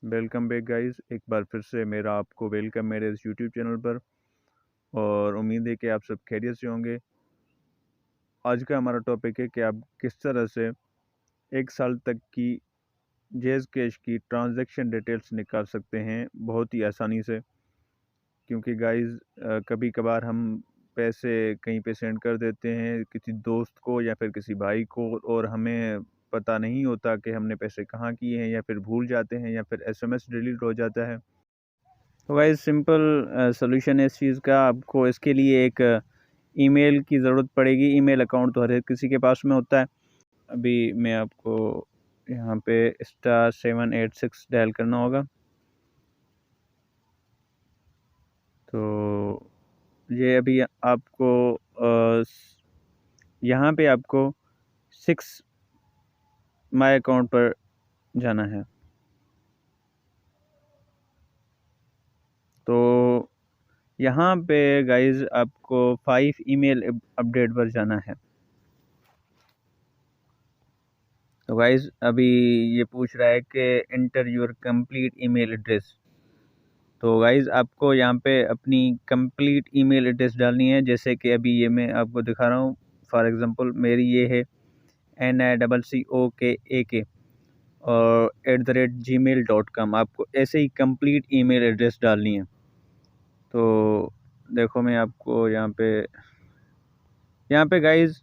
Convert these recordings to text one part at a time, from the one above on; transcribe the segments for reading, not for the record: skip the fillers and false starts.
Welcome back guys. एक बार फिर से मेरा आपको वेलकम मेरे इस यूट्यूब चैनल पर। और उम्मीद है कि आप सब खैरियत से होंगे। आज का हमारा टॉपिक है कि आप किस तरह से 1 साल तक की जैज़ कैश की ट्रांजैक्शन डिटेल्स निकाल सकते हैं बहुत ही आसानी से। क्योंकि गाइस कभी कभार हम पैसे कहीं पे सेंड कर देते हैं किसी दोस्त को या फिर किसी भाई को, और हमें पता नहीं होता कि हमने पैसे कहाँ किए हैं, या फिर भूल जाते हैं, या फिर एसएमएस डिलीट हो जाता है। तो गाइस सिंपल सॉल्यूशन है इस चीज़ का। आपको इसके लिए एक ईमेल की ज़रूरत पड़ेगी। ईमेल अकाउंट तो हर एक किसी के पास में होता है। अभी मैं आपको यहाँ पे *786 डायल करना होगा। तो ये अभी आपको यहाँ पे आपको 6 माई अकाउंट पर जाना है। तो यहाँ पे गाइस आपको 5 ईमेल अपडेट पर जाना है। तो गाइस अभी ये पूछ रहा है कि enter your complete email address. तो गाइस आपको यहाँ पे अपनी कंप्लीट ईमेल एड्रेस डालनी है। जैसे कि अभी ये मैं आपको दिखा रहा हूँ। फॉर एग्जांपल मेरी ये है NICCOKAK और @gmail.com। आपको ऐसे ही कंप्लीट ईमेल एड्रेस डालनी है। तो देखो मैं आपको यहाँ पे गाइस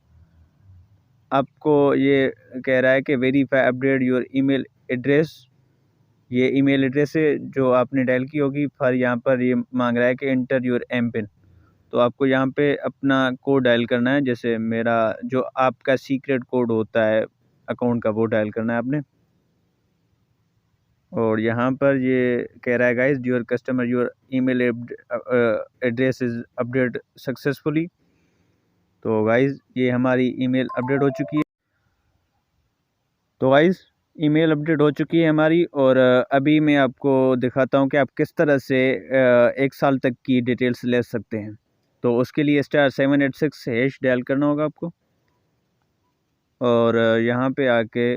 आपको ये कह रहा है कि verify update your email address. ये ईमेल एड्रेस है जो आपने डायल की होगी। फिर यहाँ पर ये मांग रहा है कि एंटर योर एम पिन। तो आपको यहाँ पे अपना कोड डायल करना है। जैसे मेरा जो आपका सीक्रेट कोड होता है अकाउंट का, वो डायल करना है आपने। और यहाँ पर ये कह रहा है guys your customer your email address is update successfully. तो गाइस ये हमारी ईमेल अपडेट हो चुकी है। तो गाइस ईमेल अपडेट हो चुकी है हमारी। और अभी मैं आपको दिखाता हूँ कि आप किस तरह से 1 साल तक की डिटेल्स ले सकते हैं। तो उसके लिए *786# डायल करना होगा आपको। और यहाँ पे आके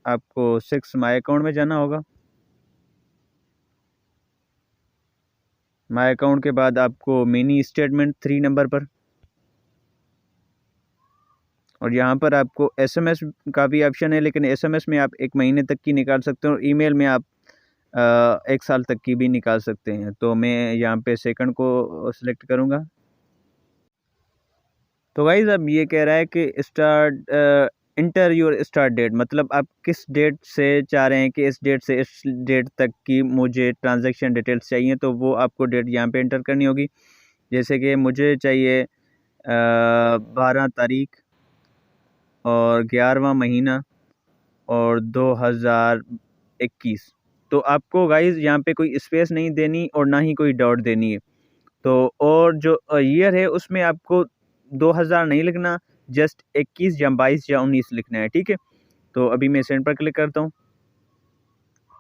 आपको 6 माई अकाउंट में जाना होगा। माई अकाउंट के बाद आपको मिनी स्टेटमेंट 3 नंबर पर, और यहाँ पर आपको एसएमएस का भी ऑप्शन है, लेकिन एसएमएस में आप 1 महीने तक की निकाल सकते हो और ईमेल में आप 1 साल तक की भी निकाल सकते हैं। तो मैं यहाँ पे सेकंड को सिलेक्ट करूँगा। तो गाइज अब ये कह रहा है कि इंटर योर स्टार्ट डेट, मतलब आप किस डेट से चाह रहे हैं कि इस डेट से इस डेट तक की मुझे ट्रांजैक्शन डिटेल्स चाहिए। तो वो आपको डेट यहाँ पे इंटर करनी होगी। जैसे कि मुझे चाहिए 12 तारीख और 11वां महीना और 2021। तो आपको गाइज यहाँ पे कोई स्पेस नहीं देनी और ना ही कोई डॉट देनी है। तो और जो ईयर है उसमें आपको 2000 नहीं लिखना, जस्ट 21 या 22 या 19 लिखना है, ठीक है। तो अभी मैं सेंड पर क्लिक करता हूँ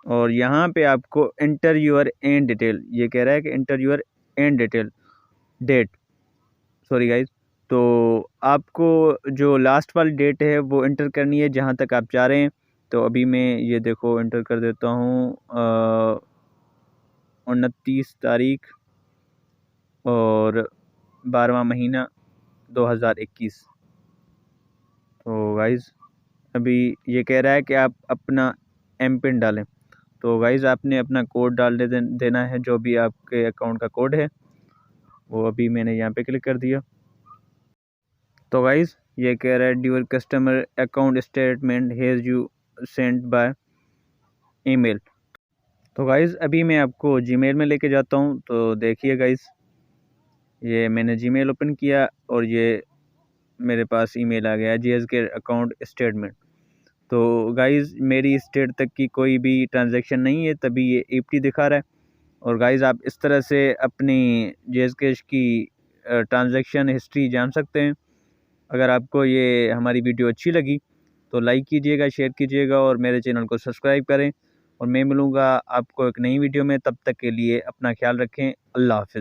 और यहाँ पे आपको एंटर यूर एंड डिटेल, ये कह रहा है कि enter your and detail date, sorry guys. तो आपको जो लास्ट वाली डेट है वो एंटर करनी है जहाँ तक आप चाह रहे हैं। तो अभी मैं ये देखो एंटर कर देता हूँ 29 तारीख और 12वां महीना 2021। तो गाइज़ अभी ये कह रहा है कि आप अपना एम पिन डालें। तो गाइज़ आपने अपना कोड डाल देना है, जो भी आपके अकाउंट का कोड है वो अभी मैंने यहाँ पे क्लिक कर दिया। तो गाइज़ ये कह रहा है your customer account statement has you send by email. तो गाइज़ अभी मैं आपको जीमेल में लेके जाता हूँ। तो देखिए गाइज़ ये मैंने जीमेल ओपन किया और ये मेरे पास ईमेल आ गया जैज़ के अकाउंट स्टेटमेंट। तो गाइज़ मेरी इस डेट तक की कोई भी ट्रांजैक्शन नहीं है, तभी ये एम्प्टी दिखा रहा है। और गाइज़ आप इस तरह से अपनी जैज़ कैश की ट्रांजैक्शन हिस्ट्री जान सकते हैं। अगर आपको ये हमारी वीडियो अच्छी लगी तो लाइक कीजिएगा, शेयर कीजिएगा और मेरे चैनल को सब्सक्राइब करें। और मैं मिलूँगा आपको एक नई वीडियो में, तब तक के लिए अपना ख्याल रखें। अल्लाह हाफ़िज़।